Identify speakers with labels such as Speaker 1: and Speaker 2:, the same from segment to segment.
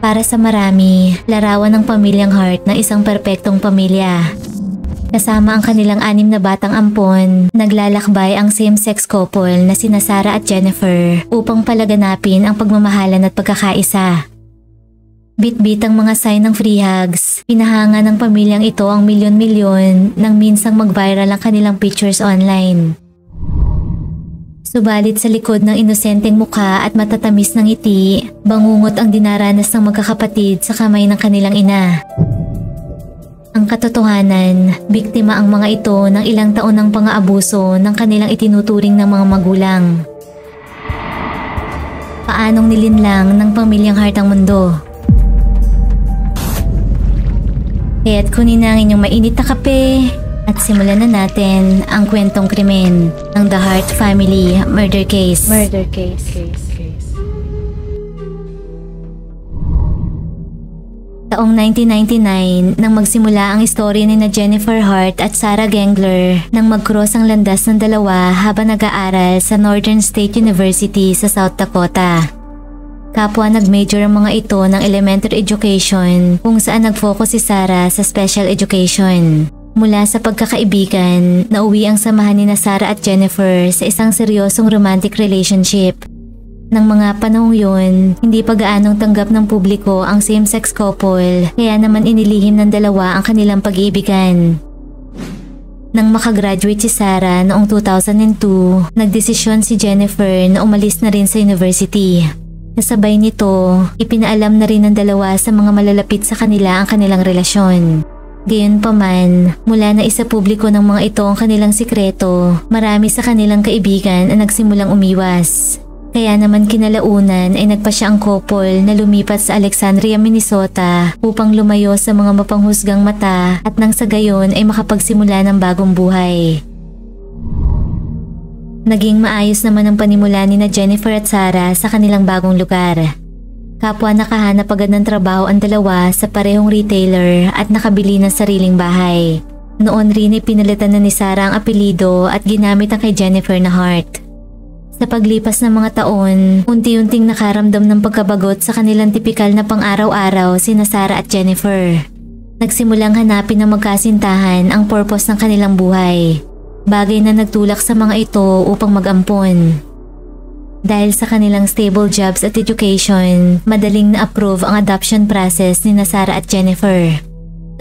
Speaker 1: Para sa marami, larawan ng pamilyang Hart na isang perpektong pamilya. Kasama ang kanilang 6 na batang ampon, naglalakbay ang same-sex couple na sina Sarah at Jennifer upang palaganapin ang pagmamahalan at pagkakaisa. Bit-bit ang mga sign ng free hugs, pinahanga ng pamilyang ito ang milyon-milyon nang minsang mag-viral ang kanilang pictures online. Subalit sa likod ng inosenteng mukha at matatamis ng ngiti, bangungot ang dinaranas ng magkakapatid sa kamay ng kanilang ina. Ang katotohanan, biktima ang mga ito ng ilang taon ng pang-aabuso ng kanilang itinuturing ng mga magulang. Paanong nilinlang ng pamilyang Hart ang mundo? Kaya't kunin na ang inyong mainit na kape at simulan na natin ang kwentong krimen ng The Hart Family Murder Case. Taong 1999 nang magsimula ang istorya ni na Jennifer Hart at Sarah Gengler nang mag-cross ang landas ng dalawa habang nag-aaral sa Northern State University sa South Dakota. Kapwa nag-major ang mga ito ng elementary education kung saan nag-focus si Sarah sa special education. Mula sa pagkakaibigan, nauwi ang samahan ni na Sarah at Jennifer sa isang seryosong romantic relationship. Nang mga panahong yun, hindi pa gaanong tanggap ng publiko ang same-sex couple, kaya naman inilihim ng dalawa ang kanilang pag-iibigan. Nang makagraduate si Sarah noong 2002, nagdesisyon si Jennifer na umalis na rin sa university. Kasabay nito, ipinaalam na rin ng dalawa sa mga malalapit sa kanila ang kanilang relasyon. Gayunpaman, mula na isa publiko ng mga ito ang kanilang sikreto, marami sa kanilang kaibigan ang nagsimulang umiwas. Kaya naman kinalaunan ay nagpasya ang couple na lumipat sa Alexandria, Minnesota upang lumayo sa mga mapanghusgang mata at nang sa gayon ay makapagsimula ng bagong buhay. Naging maayos naman ang panimula ni na Jennifer at Sarah sa kanilang bagong lugar. Kapwa nakahanap agad ng trabaho ang dalawa sa parehong retailer at nakabili ng sariling bahay. Noon rin ay pinalitan na ni Sarah ang apelido at ginamit ang kay Jennifer na Hart. Sa paglipas ng mga taon, unti-unting nakaramdam ng pagkabagot sa kanilang tipikal na pang-araw-araw sina Sarah at Jennifer. Nagsimulang hanapin ng magkasintahan ang purpose ng kanilang buhay. Bagay na nagtulak sa mga ito upang mag-ampon. Dahil sa kanilang stable jobs at education, madaling na-approve ang adoption process ni na Sarah at Jennifer.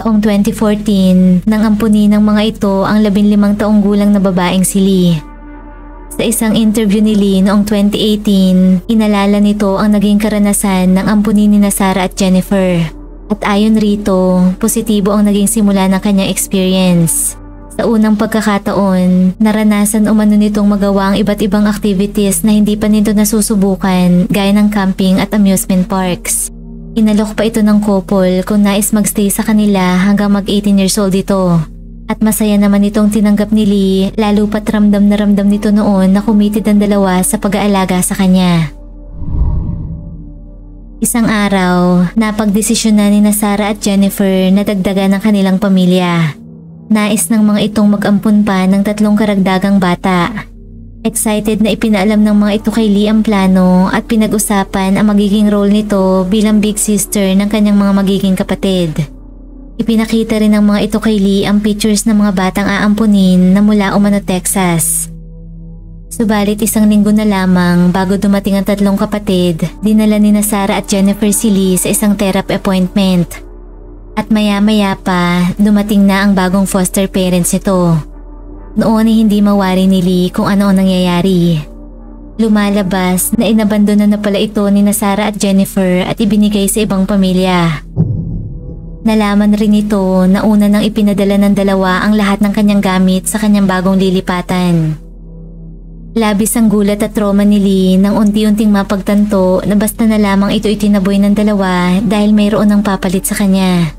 Speaker 1: Taong 2014, nang ampunin ng mga ito ang 15 taong gulang na babaeng si Lee. Sa isang interview ni Lee noong 2018, inalala nito ang naging karanasan ng ampunin ni na Sarah at Jennifer. At ayon rito, positibo ang naging simula ng kanyang experience. Sa unang pagkakataon, naranasan umano nitong magawa ang iba't ibang activities na hindi pa nito nasusubukan gaya ng camping at amusement parks. Inalok pa ito ng couple kung nais magstay sa kanila hanggang mag 18 years old ito. At masaya naman itong tinanggap ni Lee, lalo pat ramdam na ramdam nito noon na committed ang dalawa sa pag-aalaga sa kanya. Isang araw, napagdesisyon na ni na Sarah at Jennifer na dagdagan ng kanilang pamilya. Nais ng mga itong mag-ampun pa ng 3 karagdagang bata. Excited na ipinaalam ng mga ito kay Lee ang plano at pinag-usapan ang magiging role nito bilang big sister ng kanyang mga magiging kapatid. Ipinakita rin ng mga ito kay Lee ang pictures ng mga batang aampunin na mula umano Texas. Subalit 1 linggo na lamang bago dumating ang 3 kapatid, dinala ni na Sarah at Jennifer si Lee sa isang therapy appointment. At maya-maya pa, dumating na ang bagong foster parents nito. Noon ay hindi mawari ni Lee kung ano ang nangyayari. Lumalabas na inabandona na pala ito ni na Sarah at Jennifer at ibinigay sa ibang pamilya. Nalaman rin ito na una nang ipinadala ng dalawa ang lahat ng kanyang gamit sa kanyang bagong lilipatan. Labis ang gulat at trauma ni Lee nang unti-unting mapagtanto na basta na lamang ito itinaboy ng dalawa dahil mayroon ng papalit sa kanya.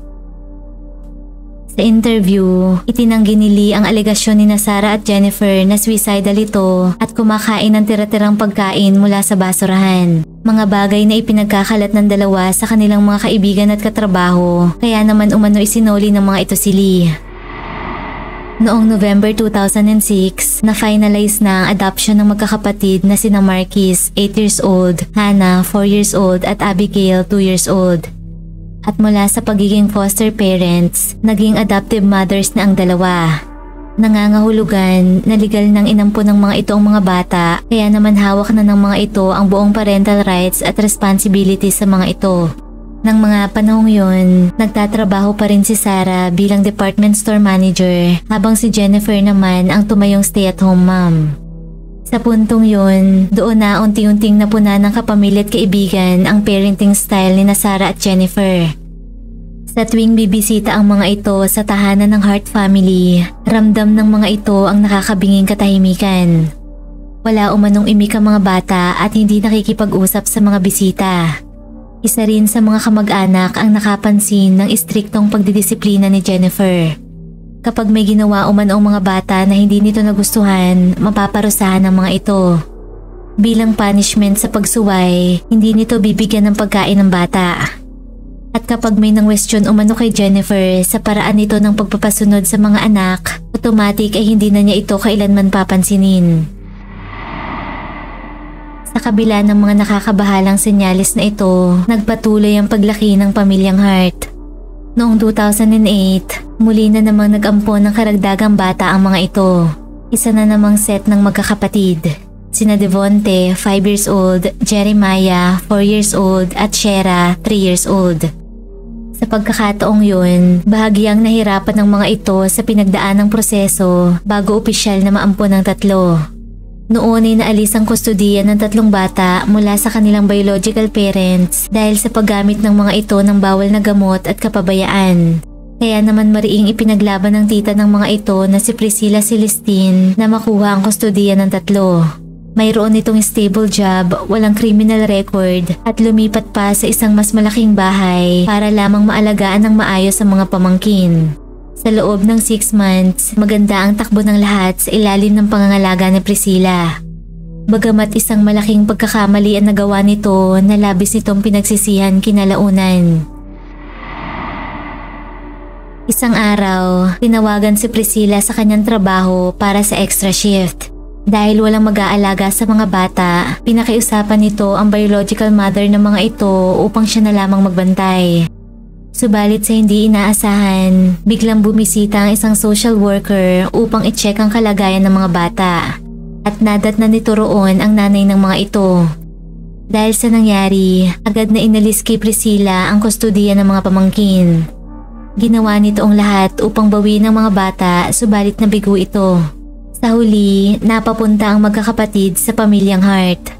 Speaker 1: Sa interview, itinanggi ni Lee ang alegasyon ni na Sarah at Jennifer na suicidal ito at kumakain ng tira-tirang pagkain mula sa basurahan. Mga bagay na ipinagkakalat ng dalawa sa kanilang mga kaibigan at katrabaho, kaya naman umano isinoli ng mga ito si Lee. Noong November 2006, na-finalize na ang adoption ng magkakapatid na sina Marquis, 8 years old, Hannah, 4 years old at Abigail, 2 years old. At mula sa pagiging foster parents, naging adoptive mothers na ang dalawa. Nangangahulugan na legal nang inampon ng mga ito ang mga bata, kaya naman hawak na ng mga ito ang buong parental rights at responsibilities sa mga ito. Nang mga panahong yun, nagtatrabaho pa rin si Sarah bilang department store manager habang si Jennifer naman ang tumayong stay-at-home mom. Sa puntong yun, doon na unti-unting napuna ng kapamilya at kaibigan ang parenting style ni Sarah at Jennifer. Sa tuwing bibisita ang mga ito sa tahanan ng Hart family, ramdam ng mga ito ang nakakabinging katahimikan. Wala umanong imik ang mga bata at hindi nakikipag-usap sa mga bisita. Isa rin sa mga kamag-anak ang nakapansin ng istriktong pagdidisiplina ni Jennifer. Kapag may ginawa umanong mga bata na hindi nito nagustuhan, mapaparusahan ng mga ito. Bilang punishment sa pagsuway, hindi nito bibigyan ng pagkain ng bata. At kapag may nang-question umano kay Jennifer sa paraan nito ng pagpapasunod sa mga anak, automatic ay hindi na niya ito kailanman papansinin. Sa kabila ng mga nakakabahalang senyalis na ito, nagpatuloy ang paglaki ng pamilyang Hart. Noong 2008, muli na namang nag-ampon ng karagdagang bata ang mga ito. Isa na namang set ng magkakapatid. Sina Devonte, 5 years old, Jeremiah, 4 years old at Shera, 3 years old. Sa pagkakataong yun, bahagyang nahirapan ng mga ito sa pinagdaanang proseso bago opisyal na maampon ng tatlo. Noon ay naalis ang kustudiya ng tatlong bata mula sa kanilang biological parents dahil sa paggamit ng mga ito ng bawal na gamot at kapabayaan. Kaya naman mariing ipinaglaban ng tita ng mga ito na si Priscilla Celestine na makuha ang kustudiya ng tatlo. Mayroon itong stable job, walang criminal record at lumipat pa sa isang mas malaking bahay para lamang maalagaan ng maayos ang mga pamangkin. Sa loob ng 6 months, maganda ang takbo ng lahat sa ilalim ng pangangalaga ni Priscilla. Bagamat isang malaking pagkakamali ang nagawa nito na labis nitong pinagsisihan kinalaunan. Isang araw, tinawagan si Priscilla sa kanyang trabaho para sa extra shift. Dahil walang mag-aalaga sa mga bata, pinakiusapan nito ang biological mother ng mga ito upang siya na lamang magbantay. Subalit sa hindi inaasahan, biglang bumisita ang isang social worker upang i-check ang kalagayan ng mga bata. At nadatnan nito roon ang nanay ng mga ito. Dahil sa nangyari, agad na inalis kay Priscilla ang kustudiya ng mga pamangkin. Ginawa nito ang lahat upang bawiin ang mga bata, subalit nabigo ito. Sa huli, napapunta ang magkakapatid sa pamilyang Hart.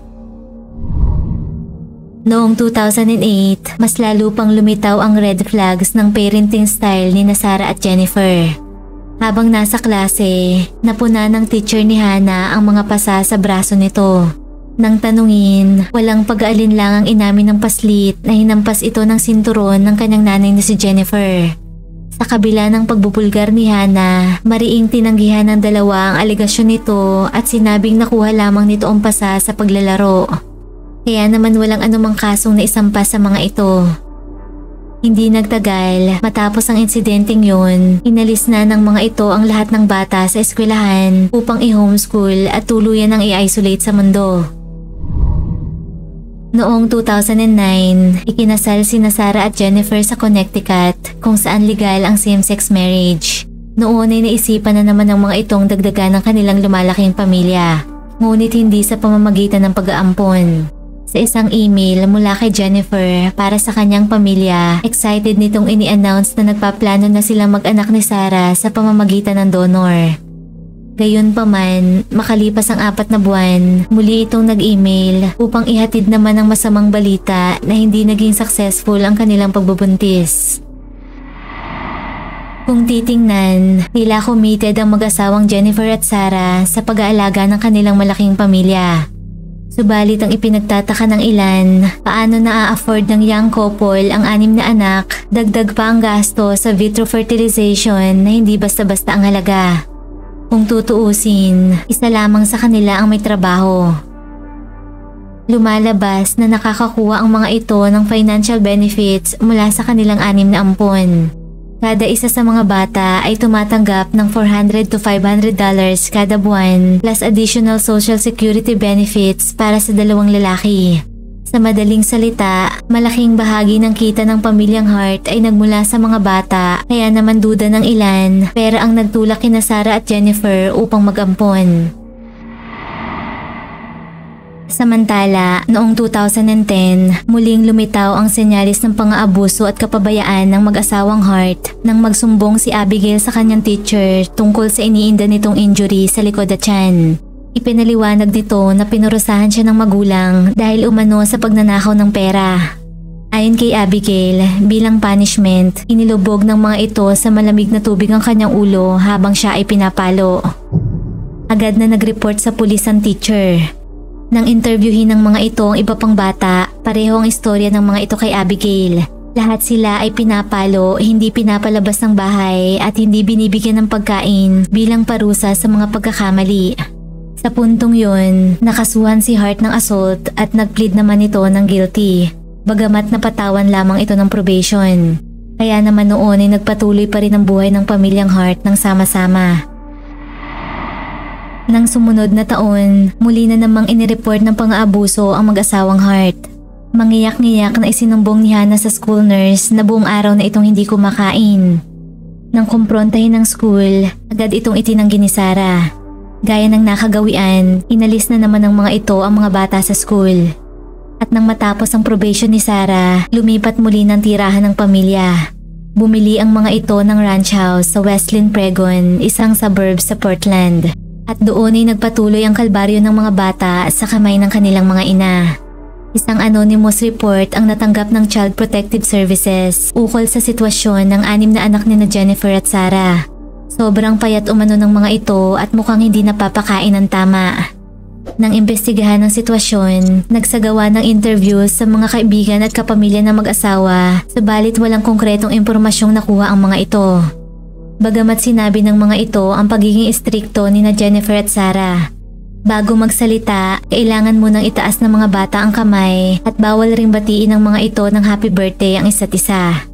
Speaker 1: Noong 2008, mas lalo pang lumitaw ang red flags ng parenting style ni Sarah at Jennifer. Habang nasa klase, napuna ng teacher ni Hannah ang mga pasa sa braso nito. Nang tanungin, walang pag-aalinlangang inamin ng paslit na hinampas ito ng sinturon ng kanyang nanay na si Jennifer. Sa kabila ng pagbubulgar ni Hannah, mariing tinanggihan ng dalawa ang alegasyon nito at sinabing nakuha lamang nito ang pasa sa paglalaro. Kaya naman walang anumang kasong naisampa sa mga ito. Hindi nagtagal, matapos ang insidenteng yun, inalis na ng mga ito ang lahat ng bata sa eskwelahan upang i-homeschool at tuluyan ang i-isolate sa mundo. Noong 2009, ikinasal sina Sarah at Jennifer sa Connecticut kung saan legal ang same-sex marriage. Noon ay naisipan na naman ng mga itong dagdagan ng kanilang lumalaking pamilya, ngunit hindi sa pamamagitan ng pag-aampon. Sa isang email mula kay Jennifer para sa kanyang pamilya, excited nitong ini-announce na nagpaplano na silang mag-anak ni Sarah sa pamamagitan ng donor. Gayunpaman, makalipas ang 4 na buwan, muli itong nag-email upang ihatid naman ang masamang balita na hindi naging successful ang kanilang pagbubuntis. Kung titingnan, tila committed ang mag-asawang Jennifer at Sarah sa pag-aalaga ng kanilang malaking pamilya. Subalit ang ipinagtataka ng ilan, paano na-a-afford ng young couple ang 6 na anak, dagdag pa ang gasto sa vitro fertilization na hindi basta-basta ang halaga. Kung tutuusin, isa lamang sa kanila ang may trabaho. Lumalabas na nakakakuha ang mga ito ng financial benefits mula sa kanilang 6 na ampon. Kada isa sa mga bata ay tumatanggap ng $400 to $500 kada buwan plus additional social security benefits para sa dalawang lalaki. Sa madaling salita, malaking bahagi ng kita ng pamilyang Hart ay nagmula sa mga bata kaya naman duda ng ilan pera ang nagtulak kina Sarah at Jennifer upang mag-ampon. Samantala, noong 2010, muling lumitaw ang senyalis ng pang-aabuso at kapabayaan ng mag-asawang Hart nang magsumbong si Abigail sa kanyang teacher tungkol sa iniinda nitong injury sa likod at tiyan. Ipinaliwanag nito na pinurusahan siya ng magulang dahil umano sa pagnanakaw ng pera. Ayon kay Abigail, bilang punishment, inilubog ng mga ito sa malamig na tubig ang kanyang ulo habang siya ay pinapalo. Agad na nag-report sa pulis ang teacher. Nang interviewin ng mga ito ang iba pang bata, pareho ang istorya ng mga ito kay Abigail. Lahat sila ay pinapalo, hindi pinapalabas ng bahay at hindi binibigyan ng pagkain bilang parusa sa mga pagkakamali. Sa puntong yun, nakasuhan si Hart ng assault at nag-plead naman ito ng guilty. Bagamat napatawan lamang ito ng probation. Kaya naman noon ay nagpatuloy pa rin ang buhay ng pamilyang Hart ng sama-sama. Nang sumunod na taon, muli na namang inireport ng pang-aabuso ang mag-asawang Hart. Mangiyak-ngiyak na isinumbong ni Hannah sa school nurse na buong araw na itong hindi kumakain. Nang kumprontahin ng school, agad itong itinanggi ni Sarah. Gaya ng nakagawian, inalis na naman ng mga ito ang mga bata sa school. At nang matapos ang probation ni Sarah, lumipat muli ng tirahan ng pamilya. Bumili ang mga ito ng ranch house sa Westlin, Pregon, isang suburb sa Portland. At doon ay nagpatuloy ang kalbaryo ng mga bata sa kamay ng kanilang mga ina. Isang anonymous report ang natanggap ng Child Protective Services ukol sa sitwasyon ng 6 na anak ni Jennifer at Sarah. Sobrang payat umano ng mga ito at mukhang hindi napapakain ng tama. Nang imbestigahan ang sitwasyon, nagsagawa ng interviews sa mga kaibigan at kapamilya ng mag-asawa, subalit walang konkretong impormasyong nakuha ang mga ito. Bagamat sinabi ng mga ito ang pagiging istrikto ni Jennifer at Sarah. Bago magsalita, kailangan munang itaas ng mga bata ang kamay at bawal ring batiin ng mga ito ng happy birthday ang isa't isa.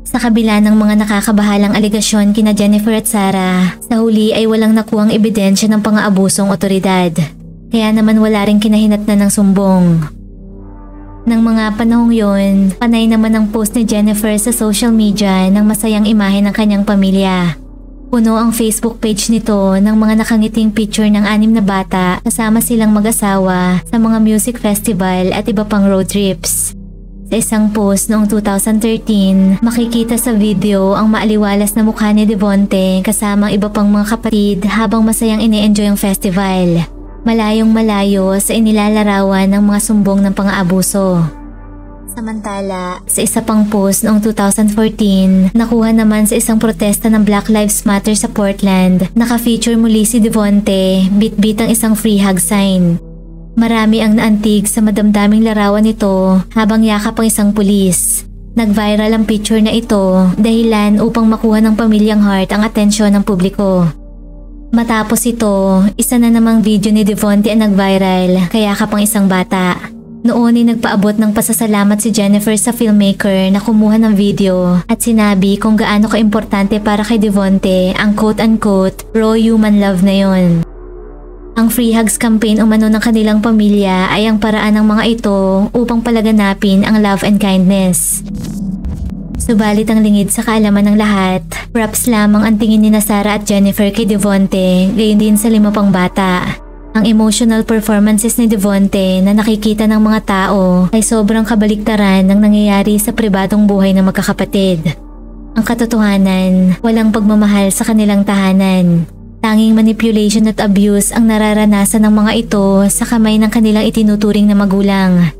Speaker 1: Sa kabila ng mga nakakabahalang aligasyon kina Jennifer at Sarah, sa huli ay walang nakuhang ebidensya ng pang-aabusong otoridad. Kaya naman wala ring kinahinatnan ng sumbong. Nang mga panahong yon, panay naman ang post ni Jennifer sa social media ng masayang imahe ng kanyang pamilya. Puno ang Facebook page nito ng mga nakangiting picture ng 6 na bata kasama silang mag-asawa sa mga music festival at iba pang road trips. Sa isang post noong 2013, makikita sa video ang maaliwalas na mukha ni Devonte kasama ang iba pang mga kapatid habang masayang ine-enjoy ang festival. Malayong malayo sa inilalarawan ng mga sumbong ng pang-aabuso. Samantala, sa isa pang post noong 2014, nakuha naman sa isang protesta ng Black Lives Matter sa Portland, naka-feature muli si Devonte, bit-bit ang isang free hug sign. Marami ang naantig sa madamdaming larawan nito habang yakap ang isang pulis. Nag-viral ang picture na ito dahilan upang makuha ng pamilyang Hart ang atensyon ng publiko. Matapos ito, isa na namang video ni Devonte ang nag-viral kaya kapang isang bata. Noon ay nagpaabot ng pasasalamat si Jennifer sa filmmaker na kumuha ng video at sinabi kung gaano kaimportante para kay Devonte ang quote-unquote raw human love na yon. Ang Free Hugs campaign umano ng kanilang pamilya ay ang paraan ng mga ito upang palaganapin ang love and kindness. Subalit ang lingid sa kaalaman ng lahat, props lamang ang tingin ni Sarah at Jennifer kay Devonte, gayon din sa 5 pang bata. Ang emotional performances ni Devonte na nakikita ng mga tao ay sobrang kabaliktaran ng nangyayari sa pribadong buhay ng magkakapatid. Ang katotohanan, walang pagmamahal sa kanilang tahanan. Tanging manipulation at abuse ang nararanasan ng mga ito sa kamay ng kanilang itinuturing na magulang.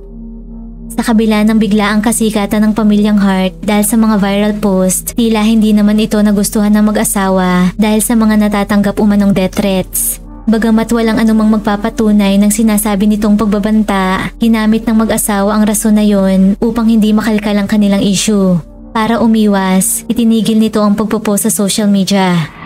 Speaker 1: Sa kabila ng biglaang kasikatan ng pamilyang Hart dahil sa mga viral post, tila hindi naman ito nagustuhan ng mag-asawa dahil sa mga natatanggap umanong death threats. Bagamat walang anumang magpapatunay ng sinasabi nitong pagbabanta, ginamit ng mag-asawa ang rason na yon upang hindi makalkal ang kanilang issue. Para umiwas, itinigil nito ang pagpopost sa social media.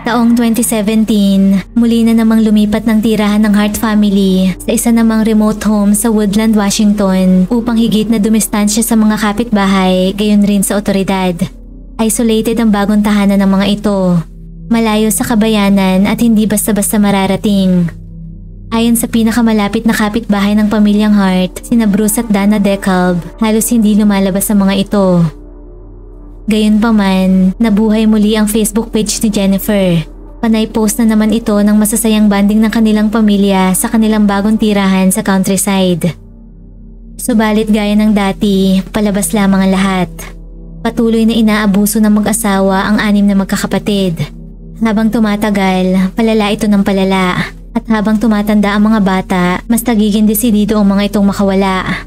Speaker 1: Taong 2017, muli na namang lumipat ng tirahan ng Hart family sa isa namang remote home sa Woodland, Washington upang higit na dumistansya sa mga kapitbahay gayon rin sa otoridad. Isolated ang bagong tahanan ng mga ito. Malayo sa kabayanan at hindi basta-basta mararating. Ayon sa pinakamalapit na kapitbahay ng pamilyang Hart, sina Bruce at Dana DeKalb, halos hindi lumalabas ang mga ito. Gayunpaman, nabuhay muli ang Facebook page ni Jennifer. Panay post na naman ito ng masasayang banding ng kanilang pamilya sa kanilang bagong tirahan sa countryside. Subalit gaya ng dati, palabas lamang ang lahat. Patuloy na inaabuso ng mag-asawa ang 6 na magkakapatid. Habang tumatagal, palala ito ng palala. At habang tumatanda ang mga bata, mas nagiging desidido ang mga itong makawala.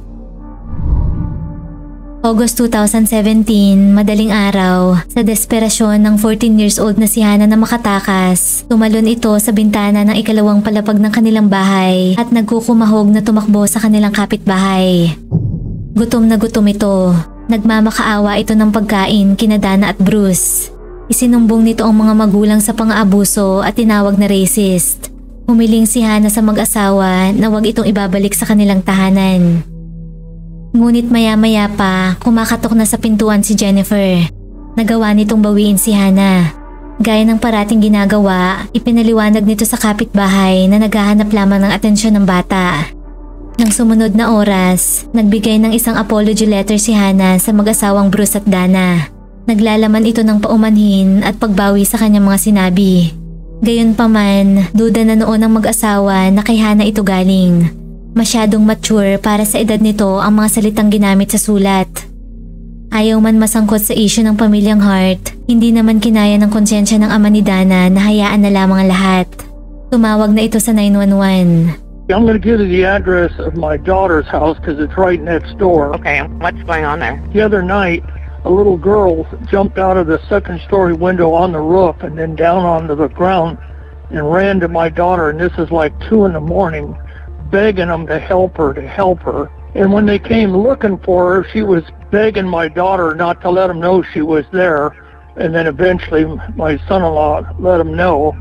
Speaker 1: August 2017, madaling araw, sa desperasyon ng 14 years old na si Hannah na makatakas, tumalon ito sa bintana ng ikalawang palapag ng kanilang bahay at nagkukumahog na tumakbo sa kanilang kapitbahay. Gutom na gutom ito. Nagmamakaawa ito ng pagkain kina Dana at Bruce. Isinumbong nito ang mga magulang sa pang-aabuso at tinawag na racist. Humiling si Hannah sa mag-asawa na huwag itong ibabalik sa kanilang tahanan. Ngunit maya-maya pa, kumakatok na sa pintuan si Jennifer. Nagawa nitong bawiin si Hannah. Gaya ng parating ginagawa, ipinaliwanag nito sa kapitbahay na naghahanap lamang ng atensyon ng bata. Nang sumunod na oras, nagbigay ng isang apology letter si Hannah sa mag-asawang Bruce at Dana. Naglalaman ito ng paumanhin at pagbawi sa kanyang mga sinabi. Gayunpaman, duda na noon ang mag-asawa na kay Hannah ito galing. Masyadong mature para sa edad nito ang mga salitang ginamit sa sulat. Ayaw man masangkot sa issue ng pamilyang Hart, hindi naman kinaya ng konsyensya ng ama ni Dana na hayaan na lamang ang lahat. Tumawag na ito sa 911.
Speaker 2: I'm going to give you the address of my daughter's house because it's right next door.
Speaker 3: Okay, what's going on there?
Speaker 2: The other night, a little girl jumped out of the second-story window on the roof and then down onto the ground and ran to my daughter, and this is like 2 in the morning, begging them to help her. And when they came looking for her, she was begging my daughter not to let them know she was there. And then eventually my son-in-law let them know.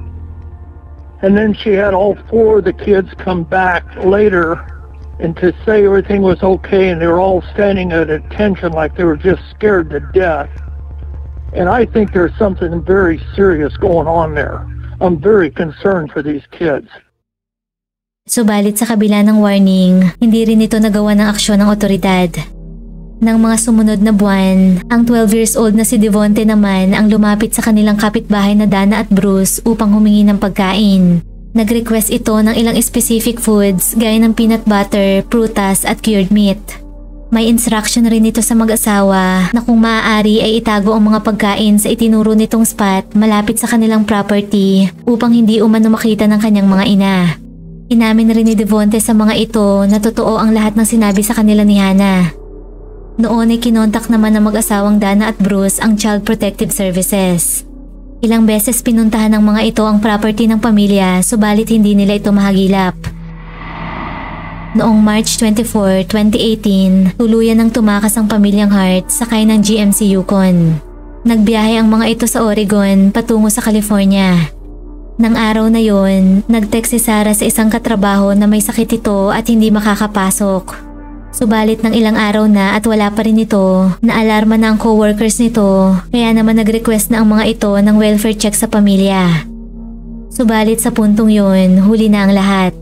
Speaker 2: And then she had all 4 of the kids come back later and to say everything was okay, and they were all standing at attention like they were just scared to death. And I think there's something very serious going on there. I'm very concerned for these kids.
Speaker 1: Subalit sa kabila ng warning, hindi rin ito nagawa ng aksyon ng otoridad. Nang mga sumunod na buwan, ang 12 years old na si Devonte naman ang lumapit sa kanilang kapitbahay na Dana at Bruce upang humingi ng pagkain. Nag-request ito ng ilang specific foods gaya ng peanut butter, prutas at cured meat. May instruction rin ito sa mag-asawa na kung maaari ay itago ang mga pagkain sa itinuro nitong spot malapit sa kanilang property upang hindi umano makita ng kanyang mga ina. Inamin rin ni Devonte sa mga ito na totoo ang lahat ng sinabi sa kanila ni Hannah. Noon ay kinontak naman ng mag-asawang Dana at Bruce ang Child Protective Services. Ilang beses pinuntahan ng mga ito ang property ng pamilya subalit hindi nila ito mahagilap. Noong March 24, 2018, tuluyan ng tumakas ang pamilyang Hart sakay ng GMC Yukon. Nagbiyahe ang mga ito sa Oregon patungo sa California. Nang araw na yon, nag-text si Sarah sa isang katrabaho na may sakit ito at hindi makakapasok. Subalit ng ilang araw na at wala pa rin ito, naalarma na ang co-workers nito kaya naman nag-request na ang mga ito ng welfare check sa pamilya. Subalit sa puntong yon, huli na ang lahat.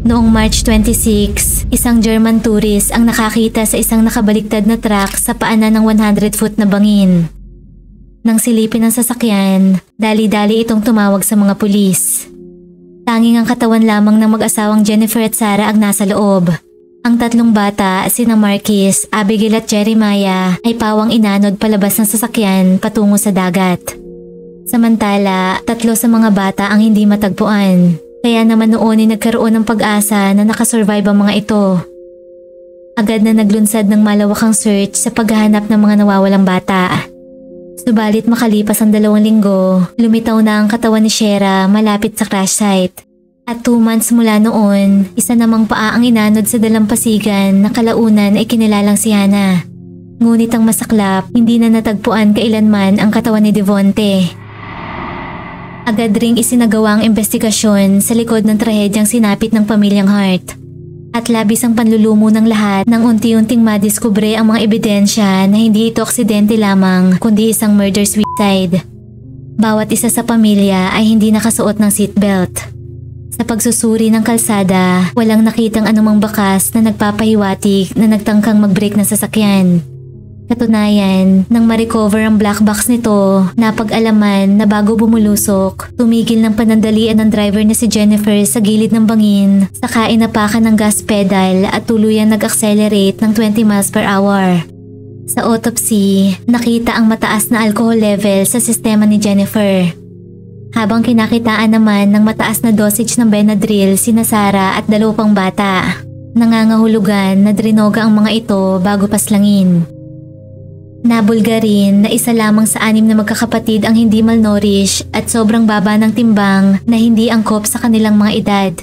Speaker 1: Noong March 26, isang German tourist ang nakakita sa isang nakabaliktad na truck sa paanan ng 100-foot na bangin. Nang silipin ang sasakyan, dali-dali itong tumawag sa mga pulis. Tanging ang katawan lamang ng mag-asawang Jennifer at Sarah ang nasa loob. Ang 3 bata, sina Marquis, Abigail at Jeremiah, ay pawang inanod palabas ng sasakyan patungo sa dagat. Samantala, 3 sa mga bata ang hindi matagpuan. Kaya naman noon ay nagkaroon ng pag-asa na nakasurvive ang mga ito. Agad na naglunsad ng malawakang search sa paghahanap ng mga nawawalang bata. Subalit makalipas ang 2 linggo, lumitaw na ang katawan ni Shera malapit sa crash site. At 2 months mula noon, isa namang paa ang inanod sa dalampasigan na kalaunan ay kinilalang si Hannah. Ngunit ang masaklap, hindi na natagpuan kailanman ang katawan ni Devonte. Agad ring isinagawa ang investigasyon sa likod ng trahedyang sinapit ng pamilyang Hart. At labis ang panlulumo ng lahat nang unti-unting madiskubre ang mga ebidensya na hindi ito aksidente lamang kundi isang murder-suicide. Bawat isa sa pamilya ay hindi nakasuot ng seatbelt. Sa pagsusuri ng kalsada, walang nakitang anumang bakas na nagpapahiwatig na nagtangkang mag-brake ng sasakyan. Katunayan, nang ma-recover ang black box nito, napag-alaman na bago bumulusok, tumigil ng panandalian ng driver na si Jennifer sa gilid ng bangin, saka inapakan ng gas pedal at tuluyan nag-accelerate ng 20 miles per hour. Sa autopsy, nakita ang mataas na alcohol level sa sistema ni Jennifer. Habang kinakitaan naman ng mataas na dosage ng Benadryl sina Sarah at 2 pang bata. Nangangahulugan na drinoga ang mga ito bago paslangin. Nabulga rin na isa lamang sa 6 na magkakapatid ang hindi malnourished at sobrang baba ng timbang na hindi angkop sa kanilang mga edad.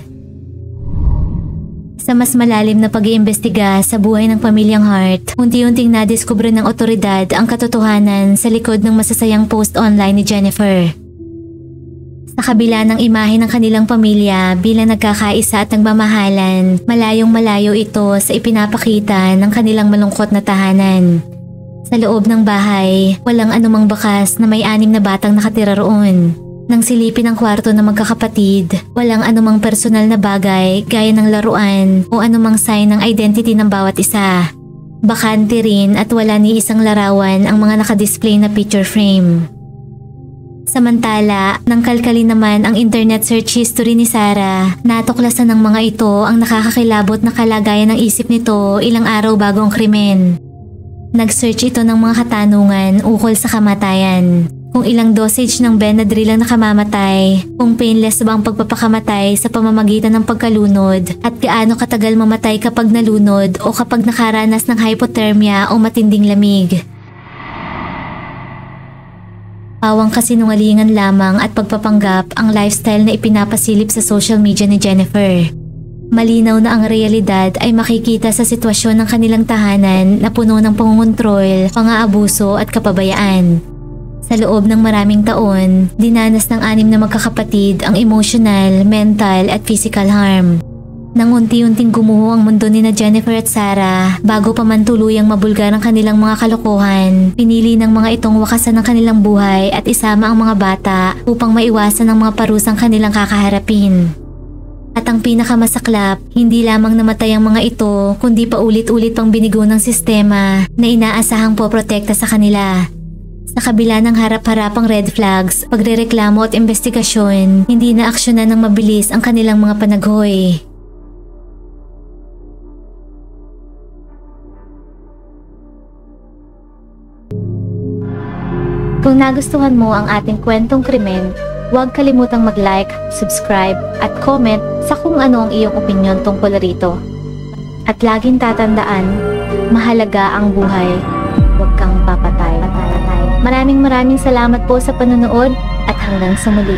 Speaker 1: Sa mas malalim na pag-iimbestiga sa buhay ng pamilyang Hart, unti-unting nadiskubre ng otoridad ang katotohanan sa likod ng masasayang post online ni Jennifer. Sa kabila ng imahe ng kanilang pamilya bilang nagkakaisa at nagmamahalan, malayong malayo ito sa ipinapakita ng kanilang malungkot na tahanan. Sa loob ng bahay, walang anumang bakas na may 6 na batang nakatira roon. Nang silipin ang kwarto ng magkakapatid, walang anumang personal na bagay gaya ng laruan o anumang sign ng identity ng bawat isa. Bakante rin at wala ni isang larawan ang mga nakadisplay na picture frame. Samantala, nang kalkalin naman ang internet search history ni Sarah, natuklasan ng mga ito ang nakakakilabot na kalagayan ng isip nito ilang araw bago ang krimen. Nag-search ito ng mga katanungan ukol sa kamatayan. Kung ilang dosage ng Benadryl ang nakamamatay, kung painless ba ang pagpapakamatay sa pamamagitan ng pagkalunod, at gaano katagal mamatay kapag nalunod o kapag nakaranas ng hypothermia o matinding lamig. Pawang kasinungalingan lamang at pagpapanggap ang lifestyle na ipinapasilip sa social media ni Jennifer. Malinaw na ang realidad ay makikita sa sitwasyon ng kanilang tahanan na puno ng pangungontrol, pang-aabuso at kapabayaan. Sa loob ng maraming taon, dinanas ng 6 na magkakapatid ang emotional, mental at physical harm. Nang unti-unting gumuho ang mundo ni na Jennifer at Sarah, bago pa man tuluyang mabulgar ang kanilang mga kalokohan, pinili ng mga itong wakasan ng kanilang buhay at isama ang mga bata upang maiwasan ang mga parusang kanilang kakaharapin. At ang pinakamasaklap, hindi lamang namatay ang mga ito kundi pa ulit-ulit pang binigo ng sistema na inaasahang poprotekta sa kanila. Sa kabila ng harap-harapang red flags, pagrereklamo at investigasyon, hindi na aksyonan ng mabilis ang kanilang mga panaghoy. Kung nagustuhan mo ang ating kwentong krimen, huwag kalimutang mag-like, subscribe at comment sa kung ano ang iyong opinyon tungkol rito. At laging tatandaan, mahalaga ang buhay, huwag kang papatay. Maraming salamat po sa panonood at hanggang sa muli.